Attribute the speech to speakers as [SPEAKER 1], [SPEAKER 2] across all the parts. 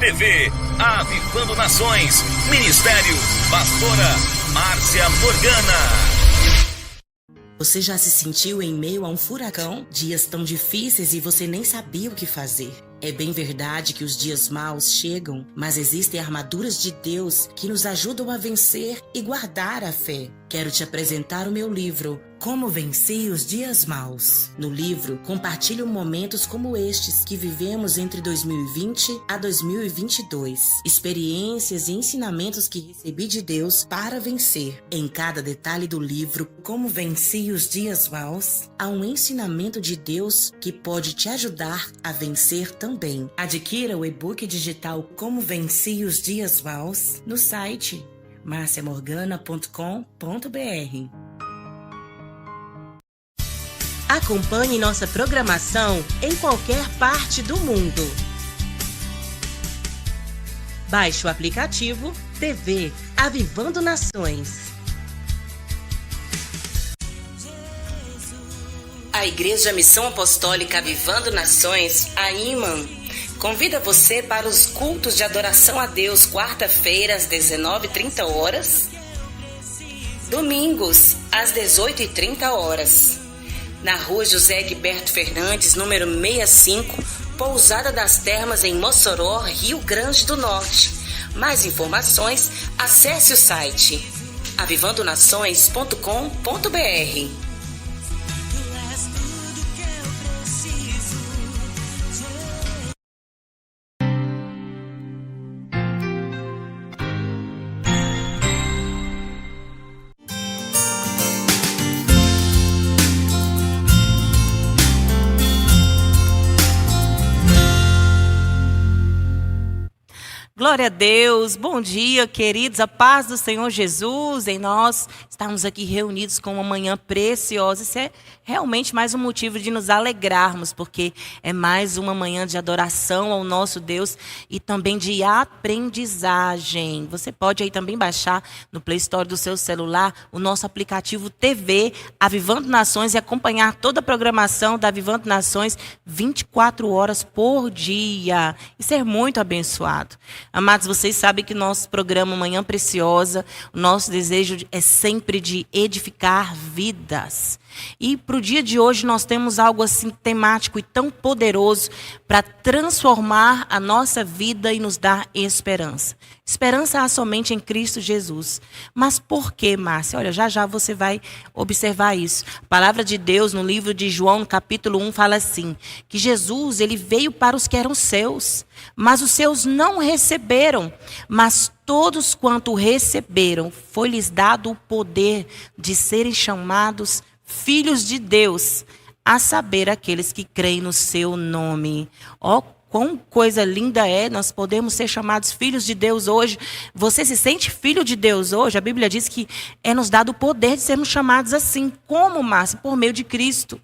[SPEAKER 1] TV Avivando Nações. Ministério Pastora Márcia Morgana.
[SPEAKER 2] Você já se sentiu em meio a um furacão? Dias tão difíceis e você nem sabia o que fazer. É bem verdade que os dias maus chegam, mas existem armaduras de Deus que nos ajudam a vencer e guardar a fé. Quero te apresentar o meu livro, Como Vencer os Dias Maus. No livro, compartilho momentos como estes que vivemos entre 2020 a 2022. Experiências e ensinamentos que recebi de Deus para vencer. Em cada detalhe do livro, Como Vencer os Dias Maus, há um ensinamento de Deus que pode te ajudar a vencer também. Adquira o e-book digital Como Vencer os Dias Maus no site marciamorgana.com.br. Acompanhe nossa programação em qualquer parte do mundo. Baixe o aplicativo TV Avivando Nações. A Igreja Missão Apostólica Avivando Nações, a IMAN, convida você para os cultos de adoração a Deus, quarta-feira às 19h30, domingos às 18h30, na rua José Egberto Fernandes, número 65, Pousada das Termas, em Mossoró, Rio Grande do Norte. Mais informações, acesse o site avivandonações.com.br. Glória a Deus, bom dia, queridos, a paz do Senhor Jesus em nós. Estamos aqui reunidos com uma manhã preciosa. Isso é realmente mais um motivo de nos alegrarmos, porque é mais uma manhã de adoração ao nosso Deus e também de aprendizagem. Você pode aí também baixar no Play Store do seu celular o nosso aplicativo TV Avivando Nações e acompanhar toda a programação da Avivando Nações 24 horas por dia e ser muito abençoado. Amados, vocês sabem que nosso programa Manhã Preciosa, o nosso desejo é sempre de edificar vidas. E para o dia de hoje nós temos algo assim temático e tão poderoso para transformar a nossa vida e nos dar esperança. Esperança há somente em Cristo Jesus. Mas por quê, Márcia? Olha, já você vai observar isso. A palavra de Deus no livro de João, no capítulo 1, fala assim, que Jesus, ele veio para os que eram seus, mas os seus não receberam. Mas todos quanto receberam, foi-lhes dado o poder de serem chamados filhos de Deus, a saber, aqueles que creem no seu nome. Ó, quão coisa linda é, nós podemos ser chamados filhos de Deus hoje. Você se sente filho de Deus hoje? A Bíblia diz que é nos dado o poder de sermos chamados assim. Como, Márcia? Por meio de Cristo.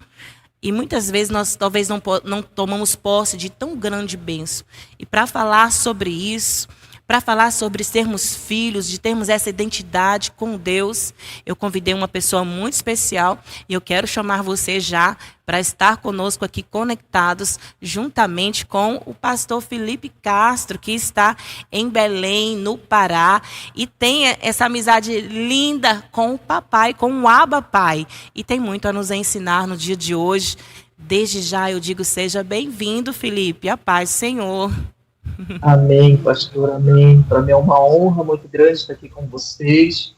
[SPEAKER 2] E muitas vezes nós talvez não tomamos posse de tão grande bênção. E para falar sobre isso, para falar sobre sermos filhos, de termos essa identidade com Deus, eu convidei uma pessoa muito especial e eu quero chamar você já para estar conosco aqui conectados, juntamente com o pastor Felipe Castro, que está em Belém, no Pará, e tem essa amizade linda com o papai, com o Abba Pai, e tem muito a nos ensinar no dia de hoje. Desde já eu digo, seja bem-vindo, Felipe, a paz do Senhor.
[SPEAKER 3] Amém, pastor, amém. Para mim é uma honra muito grande estar aqui com vocês,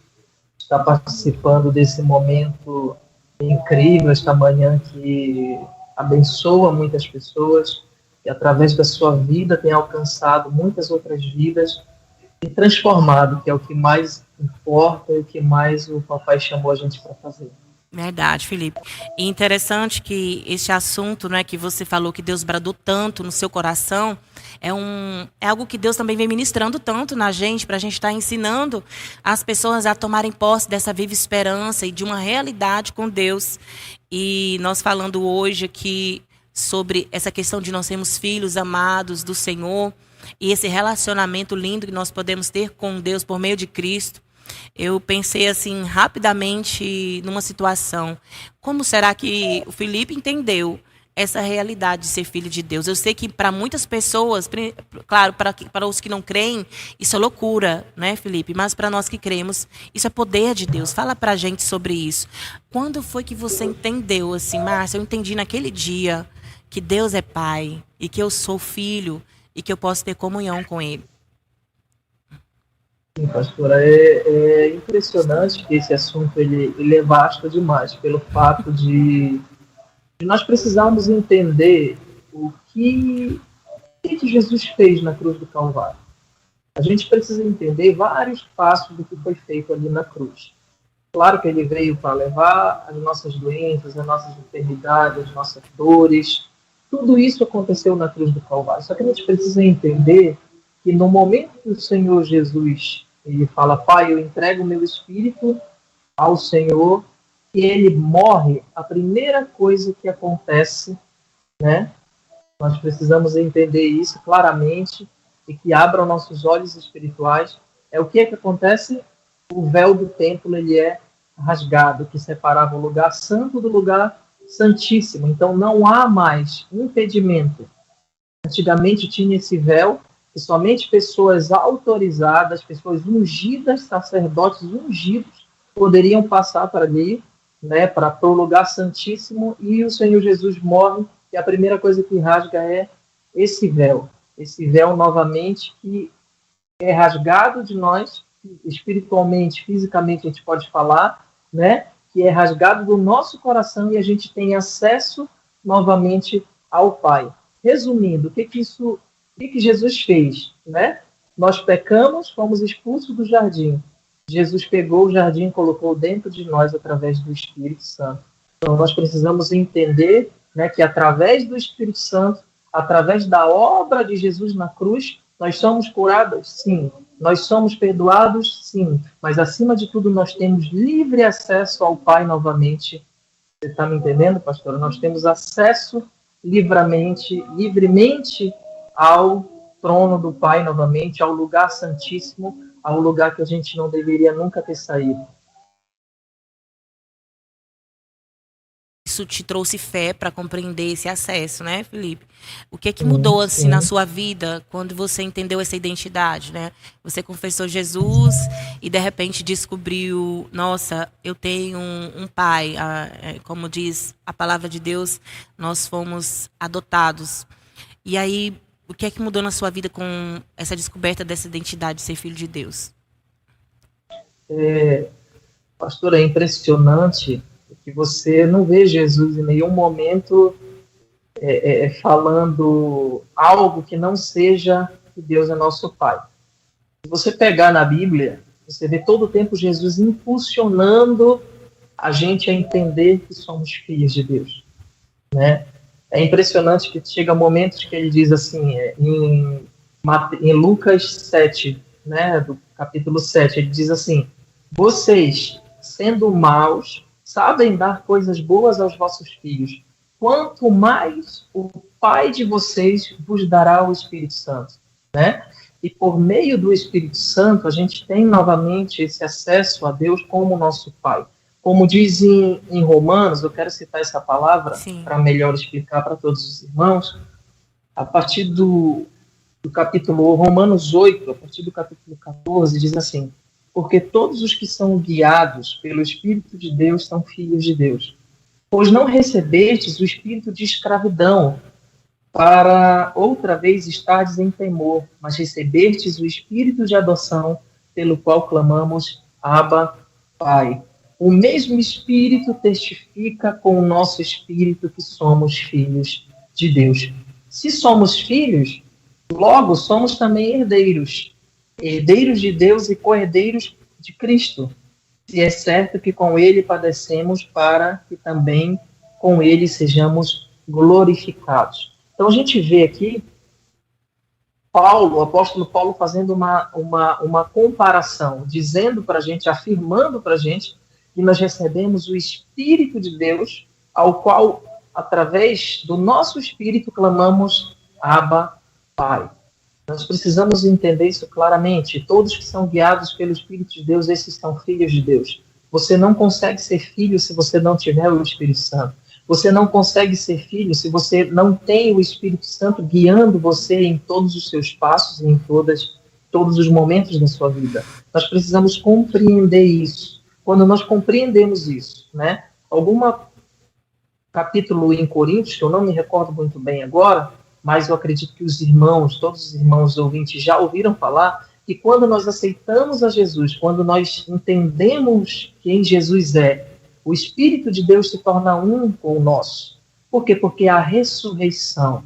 [SPEAKER 3] estar participando desse momento incrível, esta manhã que abençoa muitas pessoas e através da sua vida tem alcançado muitas outras vidas e transformado, que é o que mais importa e o que mais o papai chamou a gente para fazer.
[SPEAKER 2] Verdade, Felipe. E interessante que este assunto, né, que você falou que Deus bradou tanto no seu coração, é algo que Deus também vem ministrando tanto na gente, para a gente estar ensinando as pessoas a tomarem posse dessa viva esperança e de uma realidade com Deus. E nós falando hoje aqui sobre essa questão de nós sermos filhos amados do Senhor e esse relacionamento lindo que nós podemos ter com Deus por meio de Cristo. Eu pensei assim rapidamente numa situação. Como será que o Felipe entendeu essa realidade de ser filho de Deus. Eu sei que para muitas pessoas, claro, para os que não creem, isso é loucura, né, Felipe? Mas para nós que cremos, isso é poder de Deus. Fala para a gente sobre isso. Quando foi que você entendeu, assim, Márcia, eu entendi naquele dia que Deus é Pai e que eu sou filho e que eu posso ter comunhão com Ele?
[SPEAKER 3] Sim, pastora, é impressionante que esse assunto ele é vasto demais, pelo fato de nós precisarmos entender o que Jesus fez na cruz do Calvário. A gente precisa entender vários passos do que foi feito ali na cruz. Claro que ele veio para levar as nossas doenças, as nossas enfermidades, as nossas dores. Tudo isso aconteceu na cruz do Calvário. Só que a gente precisa entender que no momento que o Senhor Jesus ele fala, Pai, eu entrego o meu espírito ao Senhor, e ele morre, a primeira coisa que acontece, né? Nós precisamos entender isso claramente e que abram nossos olhos espirituais. É o que acontece? O véu do templo ele é rasgado, que separava o lugar santo do lugar santíssimo. Então não há mais impedimento. Antigamente tinha esse véu que somente pessoas autorizadas, pessoas ungidas, sacerdotes ungidos, poderiam passar para ali, né, para o lugar santíssimo, e o Senhor Jesus morre, e a primeira coisa que rasga é esse véu novamente, que é rasgado de nós, espiritualmente, fisicamente a gente pode falar, né, que é rasgado do nosso coração, e a gente tem acesso novamente ao Pai. Resumindo, o que Jesus fez, né? Nós pecamos, fomos expulsos do jardim. Jesus pegou o jardim e colocou dentro de nós através do Espírito Santo. Então, nós precisamos entender, né, que através do Espírito Santo, através da obra de Jesus na cruz, nós somos curados, sim. Nós somos perdoados, sim. Mas, acima de tudo, nós temos livre acesso ao Pai novamente. Você está me entendendo, pastora? Nós temos acesso livremente ao trono do Pai novamente, ao lugar santíssimo, ao lugar que a gente não deveria nunca ter saído.
[SPEAKER 2] Isso te trouxe fé para compreender esse acesso, né, Felipe? O que é que mudou assim na sua vida quando você entendeu essa identidade, né? Você confessou Jesus e de repente descobriu, nossa, eu tenho um pai, como diz a palavra de Deus, nós fomos adotados. E aí, o que é que mudou na sua vida com essa descoberta dessa identidade de ser filho de Deus?
[SPEAKER 3] Pastor, é impressionante que você não vê Jesus em nenhum momento falando algo que não seja que Deus é nosso Pai. Se você pegar na Bíblia, você vê todo o tempo Jesus impulsionando a gente a entender que somos filhos de Deus, né? É impressionante que chega momentos que ele diz assim, em Lucas 7, né, do capítulo 7, ele diz assim, vocês, sendo maus, sabem dar coisas boas aos vossos filhos, quanto mais o Pai de vocês vos dará o Espírito Santo, né? E por meio do Espírito Santo, a gente tem novamente esse acesso a Deus como nosso Pai. Como diz em Romanos, eu quero citar essa palavra para melhor explicar para todos os irmãos, a partir do capítulo Romanos 8, a partir do capítulo 14, diz assim, porque todos os que são guiados pelo Espírito de Deus são filhos de Deus. Pois não recebestes o espírito de escravidão, para outra vez estardes em temor, mas recebestes o espírito de adoção, pelo qual clamamos, Abba, Pai. O mesmo Espírito testifica com o nosso espírito que somos filhos de Deus. Se somos filhos, logo somos também herdeiros. Herdeiros de Deus e co-herdeiros de Cristo. Se é certo que com Ele padecemos para que também com Ele sejamos glorificados. Então a gente vê aqui o apóstolo Paulo fazendo uma comparação, dizendo para a gente, afirmando para a gente, que nós recebemos o Espírito de Deus, ao qual, através do nosso Espírito, clamamos Abba, Pai. Nós precisamos entender isso claramente. Todos que são guiados pelo Espírito de Deus, esses são filhos de Deus. Você não consegue ser filho se você não tiver o Espírito Santo. Você não consegue ser filho se você não tem o Espírito Santo guiando você em todos os seus passos, em todos os momentos da sua vida. Nós precisamos compreender isso. Quando nós compreendemos isso, né? Capítulo em Coríntios, que eu não me recordo muito bem agora, mas eu acredito que todos os irmãos ouvintes já ouviram falar, que quando nós aceitamos a Jesus, quando nós entendemos quem Jesus é, o Espírito de Deus se torna um com o nosso. Por quê? Porque a ressurreição,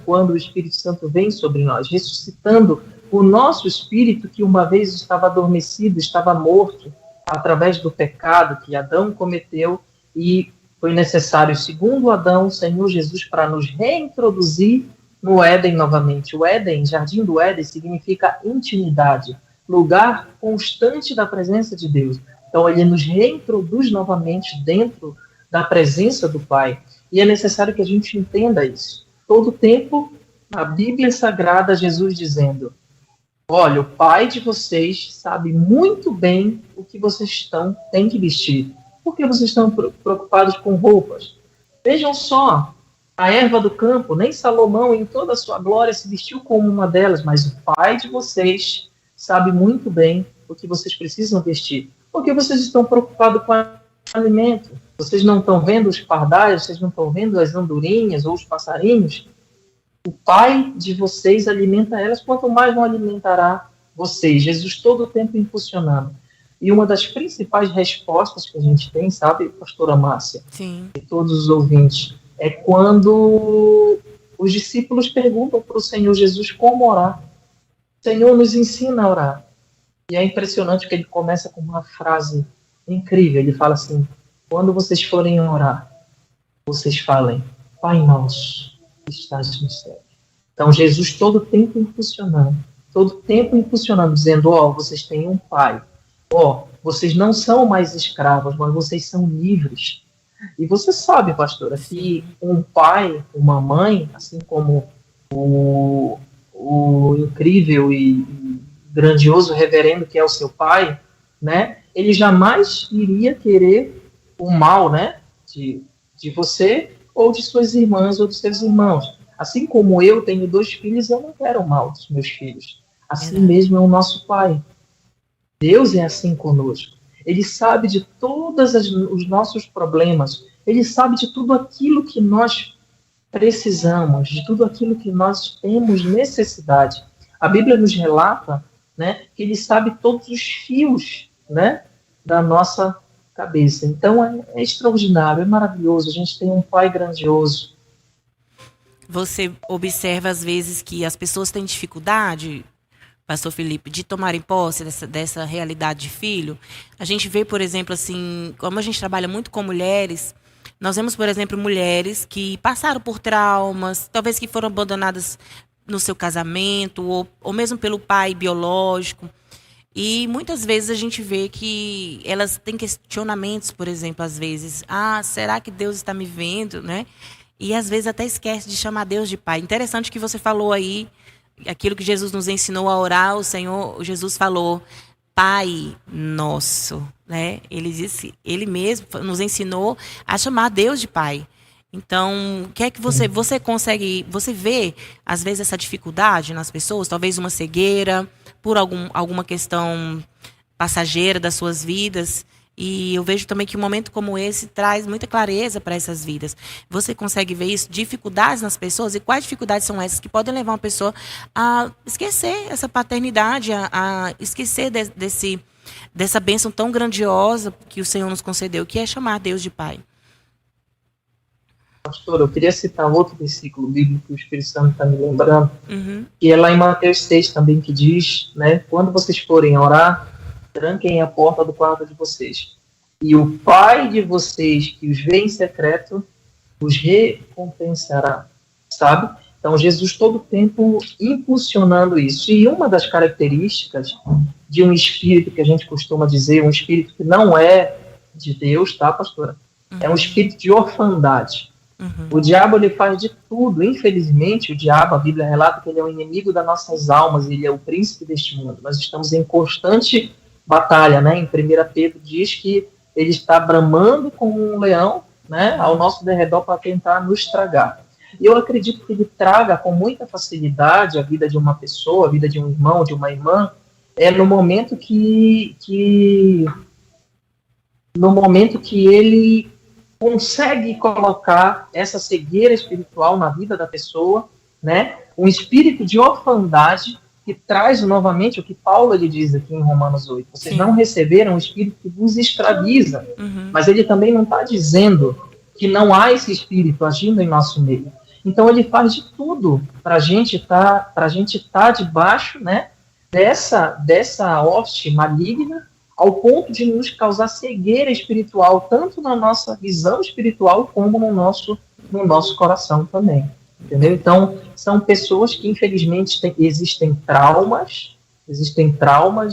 [SPEAKER 3] quando o Espírito Santo vem sobre nós, ressuscitando o nosso espírito que uma vez estava adormecido, estava morto, através do pecado que Adão cometeu, e foi necessário, segundo Adão, o Senhor Jesus, para nos reintroduzir no Éden novamente. O Éden, Jardim do Éden, significa intimidade, lugar constante da presença de Deus. Então, ele nos reintroduz novamente dentro da presença do Pai. E é necessário que a gente entenda isso. Todo tempo, na Bíblia Sagrada, Jesus dizendo: olha, o Pai de vocês sabe muito bem o que vocês têm que vestir. Por que vocês estão preocupados com roupas? Vejam só, a erva do campo, nem Salomão em toda a sua glória se vestiu como uma delas, mas o Pai de vocês sabe muito bem o que vocês precisam vestir. Por que vocês estão preocupados com alimento? Vocês não estão vendo os pardais, vocês não estão vendo as andorinhas ou os passarinhos? O Pai de vocês alimenta elas, quanto mais não alimentará vocês. Jesus todo o tempo impulsionando. E uma das principais respostas que a gente tem, sabe, pastora Márcia?
[SPEAKER 2] Sim.
[SPEAKER 3] E todos os ouvintes, é quando os discípulos perguntam para o Senhor Jesus como orar. O Senhor nos ensina a orar. E é impressionante que ele começa com uma frase incrível. Ele fala assim: quando vocês forem orar, vocês falem: Pai nosso, que estás no céu. Então, Jesus todo o tempo impulsionando, dizendo: vocês têm um Pai. Vocês não são mais escravos, mas vocês são livres. E você sabe, pastora, que um pai, uma mãe, assim como o incrível e grandioso reverendo que é o seu pai, né, ele jamais iria querer o mal, né, de você ou de suas irmãs ou de seus irmãos. Assim como eu tenho 2 filhos, eu não quero o mal dos meus filhos. Assim mesmo é o nosso Pai. Deus é assim conosco. Ele sabe de todos os nossos problemas. Ele sabe de tudo aquilo que nós precisamos, de tudo aquilo que nós temos necessidade. A Bíblia nos relata, né, que ele sabe todos os fios, né, da nossa cabeça. Então é extraordinário, é maravilhoso. A gente tem um Pai grandioso.
[SPEAKER 2] Você observa às vezes que as pessoas têm dificuldade, pastor Felipe, de tomarem posse dessa realidade de filho. A gente vê, por exemplo, assim, como a gente trabalha muito com mulheres, nós vemos, por exemplo, mulheres que passaram por traumas, talvez que foram abandonadas no seu casamento, ou mesmo pelo pai biológico. E muitas vezes a gente vê que elas têm questionamentos, por exemplo, às vezes. Será que Deus está me vendo, né? E às vezes até esquece de chamar Deus de Pai. Interessante que você falou aí, aquilo que Jesus nos ensinou a orar, o Senhor Jesus falou, Pai Nosso, né? Ele mesmo nos ensinou a chamar Deus de Pai. Então, o que é que você consegue, você vê às vezes essa dificuldade nas pessoas, talvez uma cegueira por alguma questão passageira das suas vidas, e eu vejo também que um momento como esse traz muita clareza para essas vidas. Você consegue ver isso, dificuldades nas pessoas, e quais dificuldades são essas que podem levar uma pessoa a esquecer essa paternidade, a esquecer dessa bênção tão grandiosa que o Senhor nos concedeu, que é chamar Deus de Pai.
[SPEAKER 3] Pastor, eu queria citar outro versículo bíblico que o Espírito Santo está me lembrando, que é lá em Mateus 6 também, que diz, né, quando vocês forem orar, tranquem a porta do quarto de vocês, e o Pai de vocês, que os vê em secreto, os recompensará, sabe? Então, Jesus todo o tempo impulsionando isso. E uma das características de um espírito que a gente costuma dizer, um espírito que não é de Deus, tá, pastora? É um espírito de orfandade. O diabo, ele faz de tudo. Infelizmente, o diabo, a Bíblia relata que ele é o inimigo das nossas almas, ele é o príncipe deste mundo. Nós estamos em constante batalha, né? Em 1 Pedro diz que ele está bramando como um leão, né, ao nosso derredor para tentar nos tragar. E eu acredito que ele traga com muita facilidade a vida de uma pessoa, a vida de um irmão, de uma irmã, no momento que ele consegue colocar essa cegueira espiritual na vida da pessoa, né? Um espírito de orfandade que traz novamente o que Paulo ele diz aqui em Romanos 8. Vocês não receberam um espírito que vos escraviza, mas ele também não está dizendo que não há esse espírito agindo em nosso meio. Então ele faz de tudo para a gente estar debaixo, né, dessa hoste maligna, ao ponto de nos causar cegueira espiritual, tanto na nossa visão espiritual, como no nosso coração também. Entendeu? Então, são pessoas que, infelizmente, existem traumas,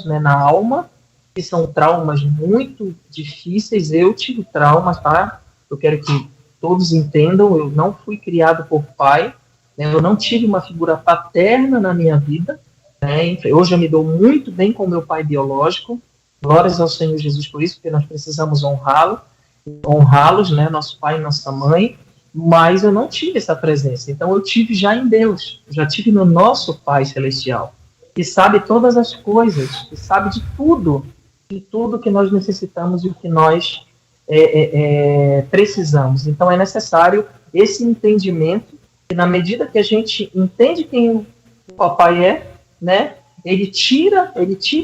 [SPEAKER 3] né, na alma, que são traumas muito difíceis. Eu tive traumas, tá? Eu quero que todos entendam, eu não fui criado por pai, né, eu não tive uma figura paterna na minha vida, né, hoje eu me dou muito bem com meu pai biológico. Glórias ao Senhor Jesus por isso, porque nós precisamos honrá-los, né, nosso pai e nossa mãe, mas eu não tive essa presença. Então eu tive já em Deus, já tive no nosso Pai Celestial, que sabe todas as coisas, que sabe de tudo que nós necessitamos e o que nós precisamos. Então é necessário esse entendimento, que na medida que a gente entende quem o papai é, né, ele tira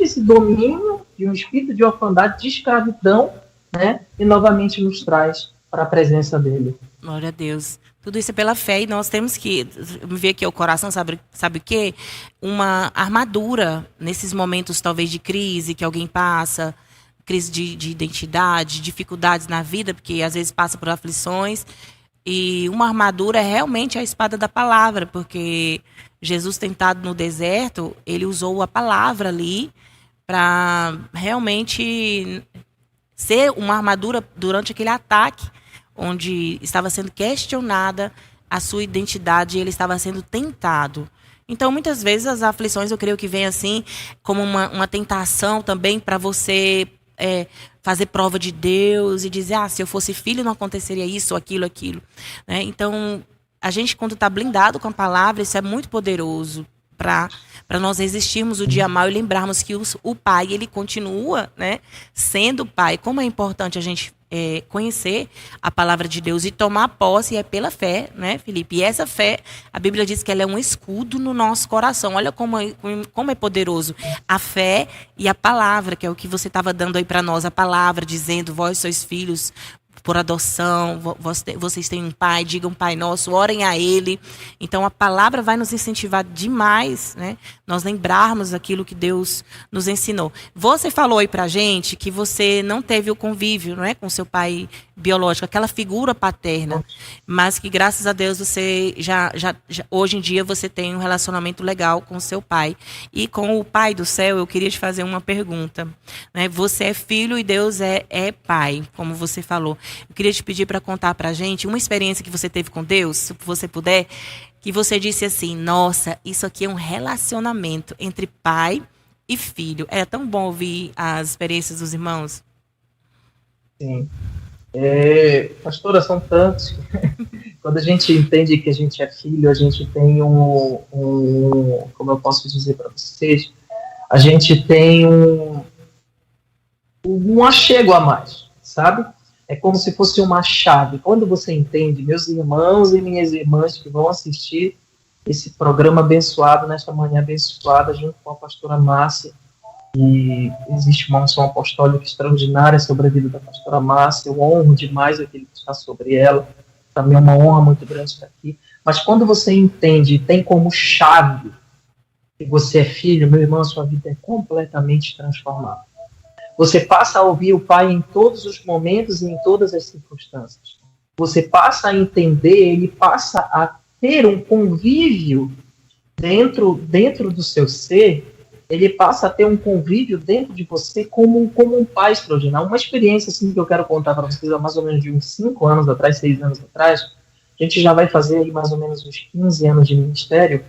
[SPEAKER 3] esse domínio de um espírito de orfandade, de escravidão, né, e novamente nos traz para a presença dele.
[SPEAKER 2] Glória a Deus. Tudo isso é pela fé, e nós temos que ver aqui o coração, sabe o quê? Uma armadura nesses momentos talvez de crise que alguém passa, crise de identidade, dificuldades na vida, porque às vezes passa por aflições, e uma armadura é realmente a espada da palavra, porque Jesus, tentado no deserto, ele usou a palavra ali para realmente ser uma armadura durante aquele ataque, onde estava sendo questionada a sua identidade e ele estava sendo tentado. Então, muitas vezes, as aflições, eu creio que vem assim, como uma tentação também para você fazer prova de Deus e dizer, se eu fosse filho não aconteceria isso, aquilo. Né? Então, a gente, quando está blindado com a palavra, isso é muito poderoso para nós resistirmos o dia mau e lembrarmos que o Pai, ele continua, né, sendo Pai. Como é importante a gente conhecer a palavra de Deus e tomar posse, é pela fé, né, Felipe? E essa fé, a Bíblia diz que ela é um escudo no nosso coração. Olha como é poderoso a fé e a palavra, que é o que você estava dando aí para nós, a palavra dizendo, vós sois filhos por adoção, vocês têm um pai, digam Pai Nosso, orem a Ele. Então a palavra vai nos incentivar demais, né? Nós lembrarmos aquilo que Deus nos ensinou. Você falou aí pra gente que você não teve o convívio, não é, com seu pai biológico, aquela figura paterna, mas que graças a Deus você já hoje em dia você tem um relacionamento legal com seu pai. E com o Pai do céu, eu queria te fazer uma pergunta, né? Você é filho e Deus é pai, como você falou. Eu queria te pedir para contar para a gente uma experiência que você teve com Deus, se você puder, que você disse assim, nossa, isso aqui é um relacionamento entre pai e filho. É tão bom ouvir as experiências dos irmãos.
[SPEAKER 3] Sim. Pastora, são tantos. Quando a gente entende que a gente é filho, a gente tem como eu posso dizer para vocês, a gente tem um achego a mais, sabe? É como se fosse uma chave. Quando você entende, meus irmãos e minhas irmãs que vão assistir esse programa abençoado, nesta manhã abençoada, junto com a pastora Márcia, e existe uma unção apostólica extraordinária sobre a vida da pastora Márcia, eu honro demais aquilo que está sobre ela, também é uma honra muito grande estar aqui. Mas quando você entende e tem como chave que você é filho, meu irmão, a sua vida é completamente transformada. Você passa a ouvir o Pai em todos os momentos e em todas as circunstâncias. Você passa a entender, ele passa a ter um convívio dentro do seu ser, ele passa a ter um convívio dentro de você como um pai extraordinário. Uma experiência assim, que eu quero contar para vocês há mais ou menos de uns 5 anos atrás, 6 anos atrás. A gente já vai fazer aí mais ou menos uns 15 anos de ministério,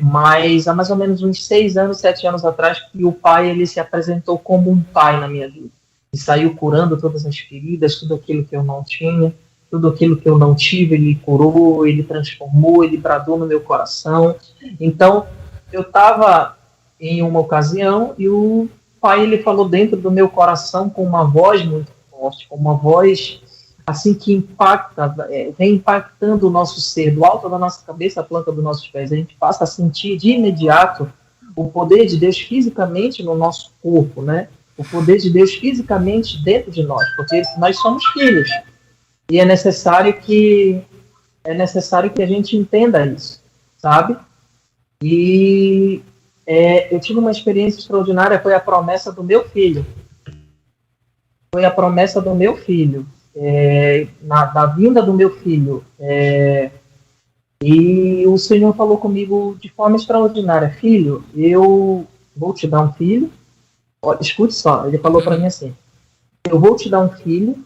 [SPEAKER 3] mas há mais ou menos uns 6 anos, 7 anos atrás, que o pai ele se apresentou como um pai na minha vida. e saiu curando todas as feridas, tudo aquilo que eu não tinha, tudo aquilo que eu não tive, Ele curou, Ele transformou, Ele bradou no meu coração. Então, eu estava em uma ocasião e o Pai, Ele falou dentro do meu coração com uma voz muito forte, com uma voz assim que impacta, vem impactando o nosso ser, do alto da nossa cabeça à planta dos nossos pés. A gente passa a sentir de imediato o poder de Deus fisicamente no nosso corpo, né? O poder de Deus fisicamente dentro de nós, porque nós somos filhos. E é necessário que a gente entenda isso, sabe? E eu tive uma experiência extraordinária, foi a promessa do meu filho. Foi a promessa do meu filho, da vinda do meu filho. E o Senhor falou comigo de forma extraordinária: filho, eu vou te dar um filho. Escute só, ele falou para mim assim: eu vou te dar um filho,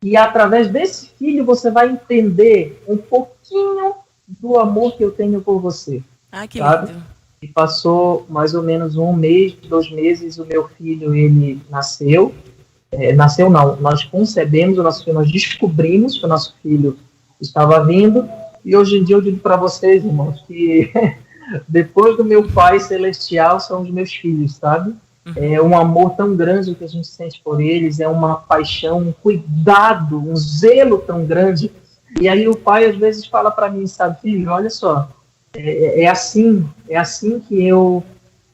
[SPEAKER 3] e através desse filho você vai entender um pouquinho do amor que eu tenho por você.
[SPEAKER 2] Ah, que
[SPEAKER 3] sabe?
[SPEAKER 2] lindo.
[SPEAKER 3] E passou mais ou menos 1 mês, 2 meses, o meu filho, ele nasceu. Nasceu não, nós concebemos o nosso filho, nós descobrimos que o nosso filho estava vindo, e hoje em dia eu digo para vocês, irmãos, que depois do meu Pai Celestial são os meus filhos, sabe? É um amor tão grande que a gente sente por eles, é uma paixão, um cuidado, um zelo tão grande. E aí o pai às vezes fala para mim, sabe, filho, olha só, é assim que eu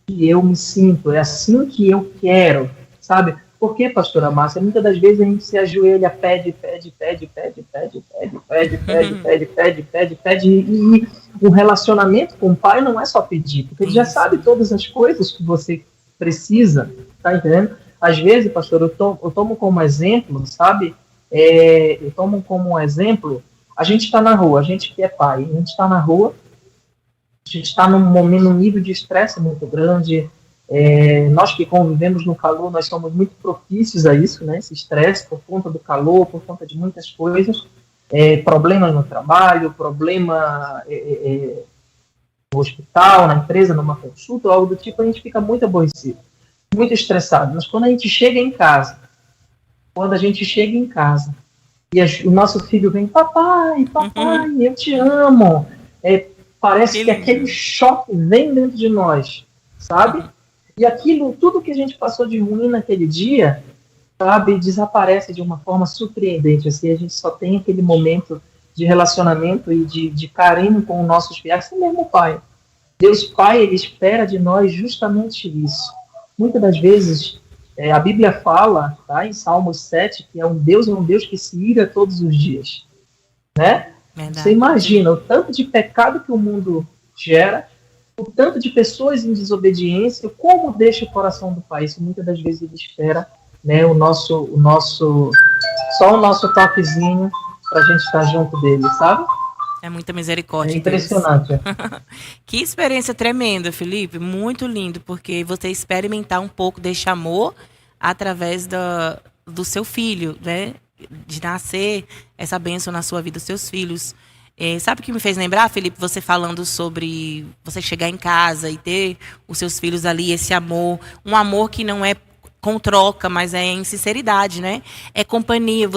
[SPEAKER 3] me sinto, é assim que eu quero, sabe? Por que, pastora Márcia? Muitas das vezes a gente se ajoelha, pede, e o relacionamento com o pai não é só pedir, porque ele já sabe todas as coisas que você precisa, tá entendendo? Às vezes, pastor, eu tomo como exemplo, sabe? Eu tomo como exemplo, a gente está na rua, a gente que é pai, a gente está na rua, a gente está num nível de estresse muito grande. Nós que convivemos no calor, nós somos muito propícios a isso, né? Esse estresse por conta do calor, por conta de muitas coisas, problemas no trabalho, problema no hospital, na empresa, numa consulta, ou algo do tipo, a gente fica muito aborrecido, muito estressado. Mas quando a gente chega em casa, e o nosso filho vem, papai, eu te amo, parece que aquele choque vem dentro de nós, sabe? E aquilo, tudo que a gente passou de ruim naquele dia, sabe, desaparece de uma forma surpreendente. Assim, a gente só tem aquele momento de relacionamento e de carinho com os nossos filhos. Assim mesmo, Pai. Deus Pai, Ele espera de nós justamente isso. Muitas das vezes, a Bíblia fala, tá, em Salmos 7, que é um Deus que se ira todos os dias. Né?
[SPEAKER 2] Verdade.
[SPEAKER 3] Você imagina o tanto de pecado que o mundo gera, o tanto de pessoas em desobediência, como deixa o coração do Pai. Isso muitas das vezes Ele espera, né, só o nosso toquezinho para a gente estar junto dele, sabe?
[SPEAKER 2] É muita misericórdia.
[SPEAKER 3] É impressionante.
[SPEAKER 2] Que experiência tremenda, Felipe. Muito lindo, porque você experimentar um pouco deste amor através do seu filho, né? De nascer essa bênção na sua vida, os seus filhos. Sabe o que me fez lembrar, Felipe? Você falando sobre você chegar em casa e ter os seus filhos ali, esse amor. Um amor que não é com troca, mas é em sinceridade, né? É companhia.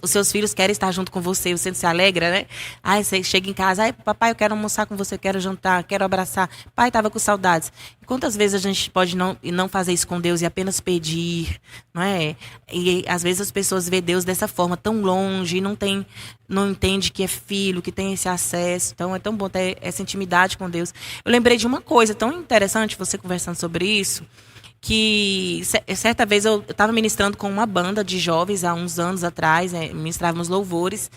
[SPEAKER 2] Os seus filhos querem estar junto com você, você se alegra, né? Aí você chega em casa, ai, papai, eu quero almoçar com você, eu quero jantar, quero abraçar. Pai, estava com saudades. E quantas vezes a gente pode não fazer isso com Deus e apenas pedir, não é? E às vezes as pessoas veem Deus dessa forma, tão longe, e não entende que é filho, que tem esse acesso. Então é tão bom ter essa intimidade com Deus. Eu lembrei de uma coisa tão interessante, você conversando sobre isso, que certa vez eu estava ministrando com uma banda de jovens há uns anos atrás, ministrávamos louvores,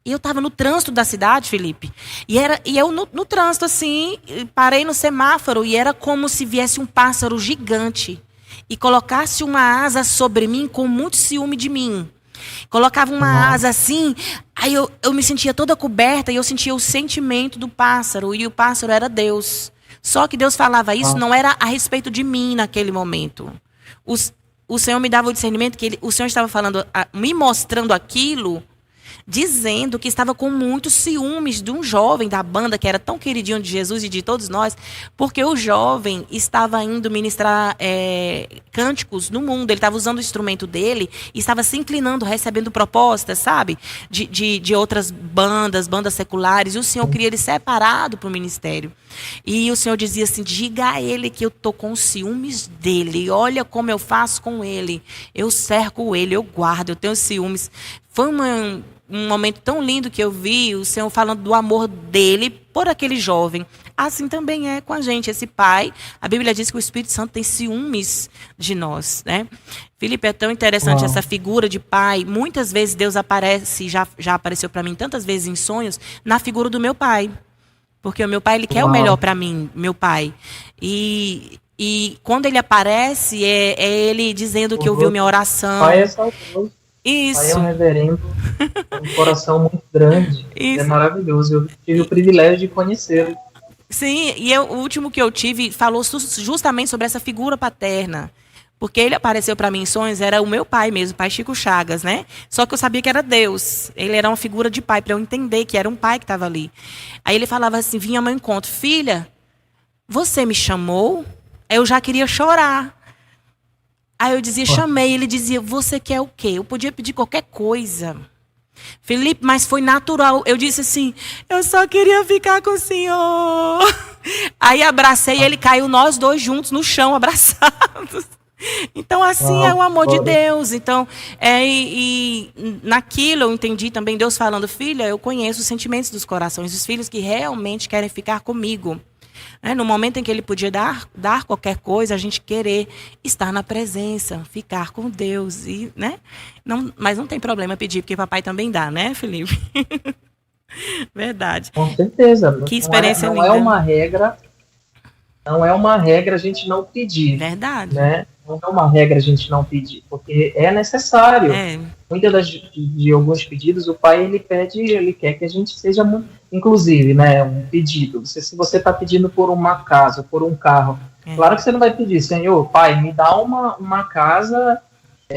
[SPEAKER 2] e eu estava no trânsito da cidade, Felipe, e eu no trânsito assim, parei no semáforo e era como se viesse um pássaro gigante e colocasse uma asa sobre mim com muito ciúme de mim. Colocava uma asa assim, aí eu me sentia toda coberta e eu sentia o sentimento do pássaro, e o pássaro era Deus. Só que Deus falava isso, não era a respeito de mim naquele momento. O Senhor me dava o discernimento que o Senhor estava falando, me mostrando aquilo, dizendo que estava com muitos ciúmes de um jovem da banda que era tão queridinho de Jesus e de todos nós, porque o jovem estava indo ministrar cânticos no mundo. Ele estava usando o instrumento dele e estava se inclinando, recebendo propostas, sabe? De outras bandas seculares. E o Senhor queria ele separado para o ministério. E o Senhor dizia assim: diga a ele que eu estou com ciúmes dele. Olha como eu faço com ele. Eu cerco ele, eu guardo, eu tenho ciúmes. Foi um momento tão lindo que eu vi o Senhor falando do amor dele por aquele jovem. Assim também é com a gente. Esse pai, a Bíblia diz que o Espírito Santo tem ciúmes de nós, né? Felipe, é tão interessante essa figura de pai. Muitas vezes Deus aparece, já apareceu para mim tantas vezes em sonhos, na figura do meu pai. Porque o meu pai, ele quer o melhor para mim, meu pai. E quando ele aparece, é ele dizendo que ouviu minha oração.
[SPEAKER 3] Pai é saudoso.
[SPEAKER 2] Isso.
[SPEAKER 3] Pai é um reverendo, um coração muito grande. Isso. É maravilhoso. Eu tive o privilégio de conhecê-lo.
[SPEAKER 2] Sim, e o último que eu tive falou justamente sobre essa figura paterna. Porque ele apareceu para mim em sonhos, era o meu pai mesmo, o pai Chico Chagas, né? Só que eu sabia que era Deus. Ele era uma figura de pai, para eu entender que era um pai que estava ali. Aí ele falava assim, vinha ao meu encontro: filha, você me chamou? Eu já queria chorar. Aí eu dizia, chamei. Ele dizia, você quer o quê? Eu podia pedir qualquer coisa. Felipe, mas foi natural. Eu disse assim, eu só queria ficar com o Senhor. Aí abracei e ele caiu, nós dois juntos no chão, abraçados. Então, assim é o amor de Deus. Então, e naquilo eu entendi também Deus falando: filha, eu conheço os sentimentos dos corações, os filhos que realmente querem ficar comigo. No momento em que ele podia dar qualquer coisa, a gente querer estar na presença, ficar com Deus. Né? Mas não tem problema pedir, porque papai também dá, né, Felipe? Verdade.
[SPEAKER 3] Com certeza.
[SPEAKER 2] Que experiência linda.
[SPEAKER 3] Não é uma regra a gente não pedir.
[SPEAKER 2] Verdade.
[SPEAKER 3] Né? Não é uma regra a gente não pedir, porque é necessário. Muitas de alguns pedidos, o pai ele quer que a gente seja muito. Inclusive, né, um pedido. Se você está pedindo por uma casa, por um carro, claro que você não vai pedir, Senhor, pai, me dá uma casa.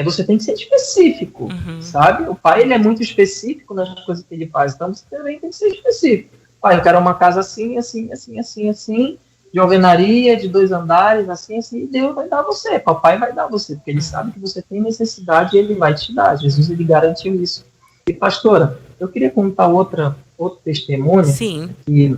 [SPEAKER 3] Você tem que ser específico, sabe? O pai ele é muito específico nas coisas que ele faz, então você também tem que ser específico. Pai, eu quero uma casa assim, assim, assim, assim, assim, de alvenaria, de 2 andares, assim, assim, e Deus vai dar você, papai vai dar você, porque ele sabe que você tem necessidade e ele vai te dar. Jesus, ele garantiu isso. E, pastora, eu queria contar outro testemunho.
[SPEAKER 2] Sim.
[SPEAKER 3] Que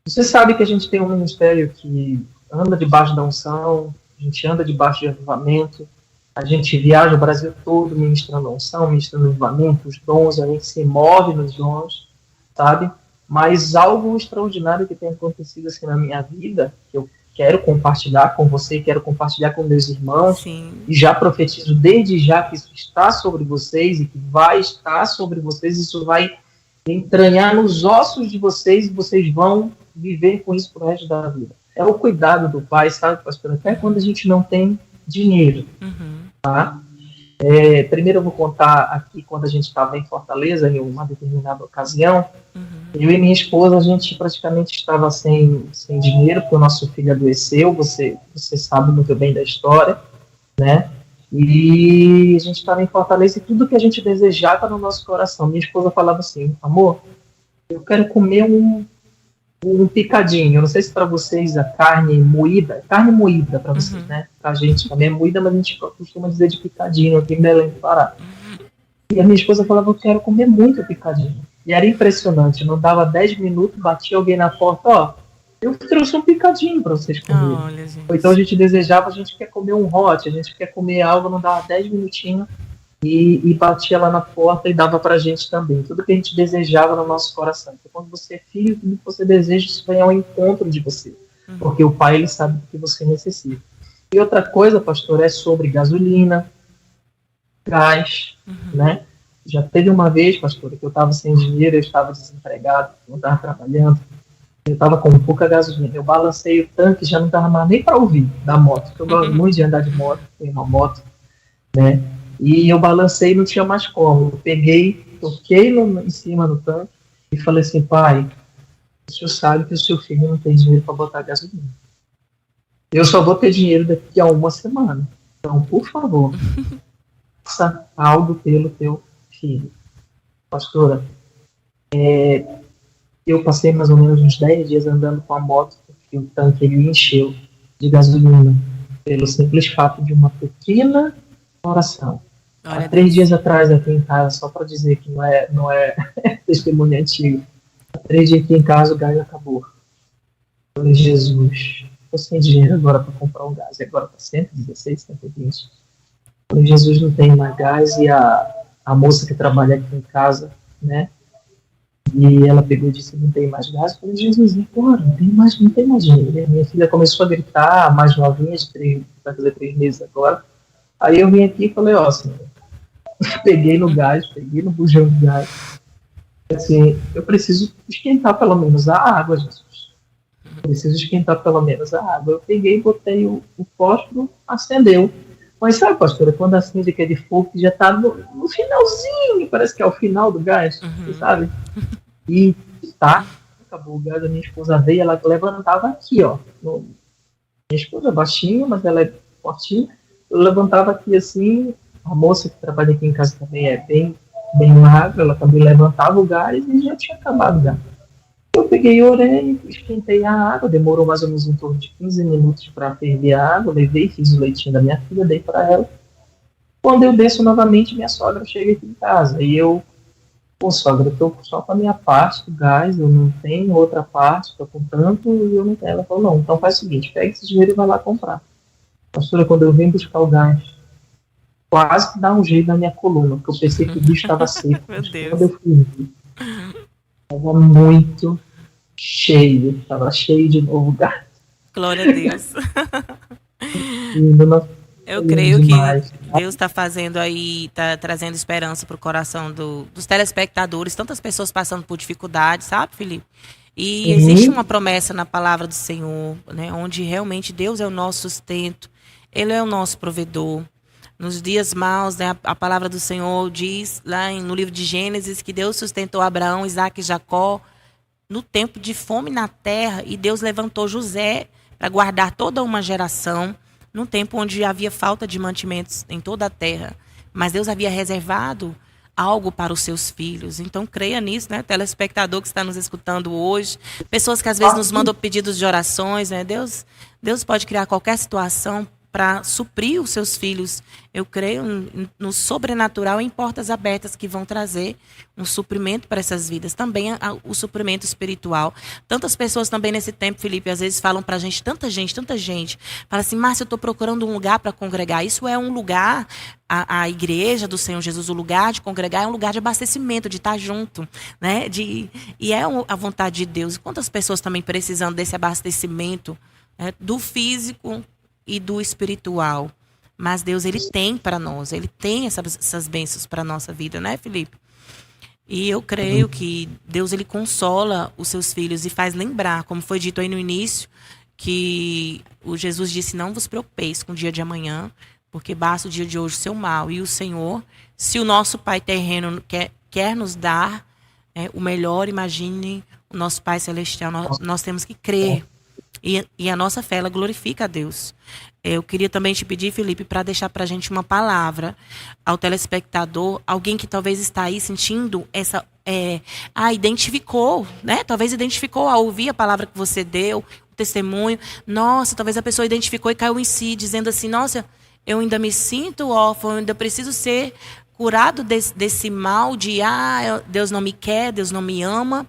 [SPEAKER 3] você sabe que a gente tem um ministério que anda debaixo da unção, a gente anda debaixo de avivamento, a gente viaja o Brasil todo ministrando a unção, ministrando avivamento, os dons, a gente se move nos dons, sabe? Mas algo extraordinário que tem acontecido assim na minha vida, que eu quero compartilhar com você, quero compartilhar com meus irmãos,
[SPEAKER 2] Sim.
[SPEAKER 3] E já profetizo desde já que isso está sobre vocês e que vai estar sobre vocês, isso vai entranhar nos ossos de vocês e vocês vão viver com isso pro resto da vida. É o cuidado do pai, sabe, pastor? Até quando a gente não tem dinheiro, tá? Primeiro eu vou contar aqui quando a gente estava em Fortaleza, em uma determinada ocasião, eu e minha esposa, a gente praticamente estava sem dinheiro, porque o nosso filho adoeceu, você sabe muito bem da história, né? E a gente estava em Fortaleza e tudo que a gente desejava no nosso coração. Minha esposa falava assim: amor, eu quero comer um picadinho. Eu não sei se para vocês a carne moída para vocês, né? Pra gente também é moída, mas a gente costuma dizer de picadinho aqui em Belém do Pará. E a minha esposa falava: eu quero comer muito picadinho. E era impressionante, não dava 10 minutos, batia alguém na porta: ó, eu trouxe um picadinho para vocês comerem. Ou então a gente desejava, a gente quer comer um hot, a gente quer comer algo, não dava 10 minutinhos e batia lá na porta e dava pra gente também. Tudo que a gente desejava no nosso coração. Então, quando você é filho, tudo que você deseja, isso vem ao encontro de você. Porque o pai, ele sabe do que você necessita. E outra coisa, pastor, é sobre gasolina, gás, né? Já teve uma vez, pastor, que eu estava sem dinheiro, eu estava desempregado, não estava trabalhando, eu estava com pouca gasolina. Eu balancei o tanque, já não dava mais nem para ouvir da moto, porque eu gosto muito de andar de moto, tenho uma moto, né? E eu balancei e não tinha mais como. Eu peguei, toquei em cima do tanque e falei assim: pai, o senhor sabe que o seu filho não tem dinheiro para botar gasolina. Eu só vou ter dinheiro daqui a 1 semana. Então, por favor, faça algo pelo teu filho. Pastora, eu passei mais ou menos uns 10 dias andando com a moto, porque o tanque ele encheu de gasolina, pelo simples fato de uma pequena oração.
[SPEAKER 2] Glória
[SPEAKER 3] Há
[SPEAKER 2] a
[SPEAKER 3] 3
[SPEAKER 2] Deus.
[SPEAKER 3] dias atrás aqui em casa, só para dizer que não é testemunho antigo, há 3 dias aqui em casa o gás acabou. Eu falei, Jesus, estou sem dinheiro agora para comprar um gás, e agora está 116, 120. Eu falei, Jesus, não tem mais gás, e a moça que trabalha aqui em casa, né, e ela pegou e disse, não tem mais gás. Eu falei, Jesus, porra, não tem mais dinheiro. E a minha filha começou a gritar, mais novinha, vai fazer 3 meses agora. Aí eu vim aqui e falei, ó, senhor, peguei no gás, peguei no bujão de gás. Assim, eu preciso esquentar pelo menos a água, Jesus. Eu preciso esquentar pelo menos a água. Eu peguei, botei o fósforo, acendeu. Mas sabe, pastora, quando acende aquele fogo que já tá no finalzinho, parece que é o final do gás, você sabe? E tá, acabou o gás, a minha esposa veio, ela levantava aqui, ó. Minha esposa é baixinha, mas ela é fortinha. Eu levantava aqui assim, a moça que trabalha aqui em casa também é bem magra, ela também levantava o gás e já tinha acabado o gás. Eu peguei, orei, esquentei a água, demorou mais ou menos em torno de 15 minutos para ferver a água, levei, fiz o leitinho da minha filha, dei para ela. Quando eu desço novamente, minha sogra chega aqui em casa, e eu, pô, sogra, eu tô só com a minha parte do gás, eu não tenho outra parte, tô com tanto, e eu não tenho. Ela falou, não, então faz o seguinte, pega esse dinheiro e vai lá comprar. Pastora, quando eu vim buscar o gás, quase que dá um jeito na minha coluna, porque eu pensei que o bicho estava seco.
[SPEAKER 2] Meu Deus.
[SPEAKER 3] Quando eu fui, estava muito cheio, estava cheio de novo o gás.
[SPEAKER 2] Glória a Deus. Eu
[SPEAKER 3] Lindo
[SPEAKER 2] creio
[SPEAKER 3] demais.
[SPEAKER 2] que Deus está fazendo aí, está trazendo esperança para o coração dos telespectadores, tantas pessoas passando por dificuldades, sabe, Felipe? E existe uma promessa na palavra do Senhor, né, onde realmente Deus é o nosso sustento, Ele é o nosso provedor. Nos dias maus, né, a palavra do Senhor diz lá no livro de Gênesis que Deus sustentou Abraão, Isaque e Jacó no tempo de fome na terra, e Deus levantou José para guardar toda uma geração num tempo onde havia falta de mantimentos em toda a terra. Mas Deus havia reservado algo para os seus filhos. Então creia nisso, né, telespectador que está nos escutando hoje, pessoas que às vezes nos mandam pedidos de orações, né? Deus pode criar qualquer situação para suprir os seus filhos. Eu creio no sobrenatural, em portas abertas que vão trazer um suprimento para essas vidas. Também o suprimento espiritual. Tantas pessoas também nesse tempo, Felipe, às vezes falam para a gente, tanta gente. Fala assim, Márcia, eu estou procurando um lugar para congregar. Isso é um lugar, a igreja do Senhor Jesus, o lugar de congregar é um lugar de abastecimento, de estar junto, né? E é a vontade de Deus. Quantas pessoas também precisando desse abastecimento, né, do físico e do espiritual. Mas Deus, Ele tem para nós, Ele tem essas bênçãos para a nossa vida, né, Felipe? E eu creio que Deus, Ele consola os seus filhos e faz lembrar, como foi dito aí no início, que o Jesus disse, não vos preocupeis com o dia de amanhã, porque basta o dia de hoje o seu mal. E o Senhor, se o nosso Pai terreno quer nos dar o melhor, imagine o nosso Pai celestial, nós temos que crer. E a nossa fé, ela glorifica a Deus. Eu queria também te pedir, Felipe, para deixar para a gente uma palavra ao telespectador, alguém que talvez está aí sentindo essa... identificou, né? Talvez identificou ao ouvir a palavra que você deu, o testemunho. Nossa, talvez a pessoa identificou e caiu em si, dizendo assim, nossa, eu ainda me sinto órfão, eu ainda preciso ser curado desse mal de, Deus não me quer, Deus não me ama.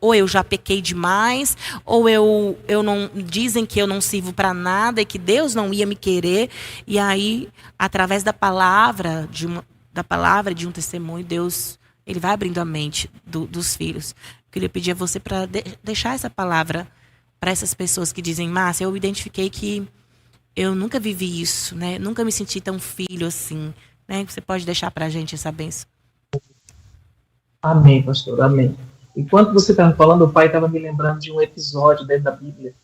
[SPEAKER 2] Ou eu já pequei demais, ou eu não, dizem que eu não sirvo para nada e que Deus não ia me querer. E aí, através da palavra de um testemunho, Deus, Ele vai abrindo a mente dos filhos. Eu queria pedir a você para deixar essa palavra para essas pessoas que dizem, Márcia, eu identifiquei que eu nunca vivi isso, né? Nunca me senti tão filho assim, né? Você pode deixar para a gente essa bênção?
[SPEAKER 3] Amém, pastor, amém. Enquanto você estava falando, o pai estava me lembrando de um episódio dentro da Bíblia,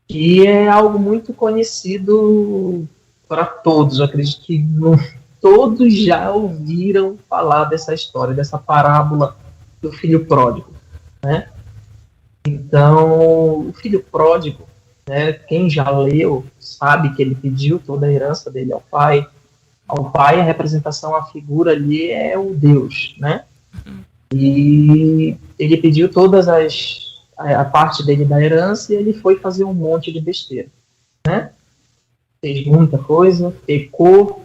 [SPEAKER 3] que é algo muito conhecido para todos. Eu acredito que todos já ouviram falar dessa história, dessa parábola do filho pródigo, né? Então, o filho pródigo, né, quem já leu, sabe que ele pediu toda a herança dele ao pai, ao pai, a representação, a figura ali é o Deus, né? E ele pediu a parte dele da herança e ele foi fazer um monte de besteira, né? Fez muita coisa, pecou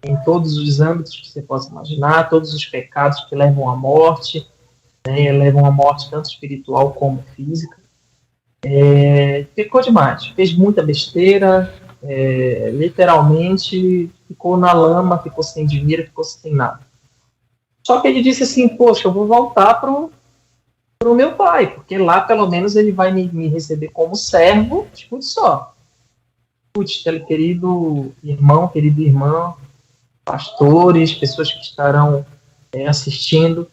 [SPEAKER 3] em todos os âmbitos que você possa imaginar, todos os pecados que levam à morte, né? Levam à morte tanto espiritual como física. Pecou demais, fez muita besteira, literalmente ficou na lama, ficou sem dinheiro, ficou sem nada. Só que ele disse assim, poxa, eu vou voltar pro meu pai, porque lá pelo menos ele vai me receber como servo. Escute só. Escute, querido irmão, querida irmã, pastores, pessoas que estarão assistindo.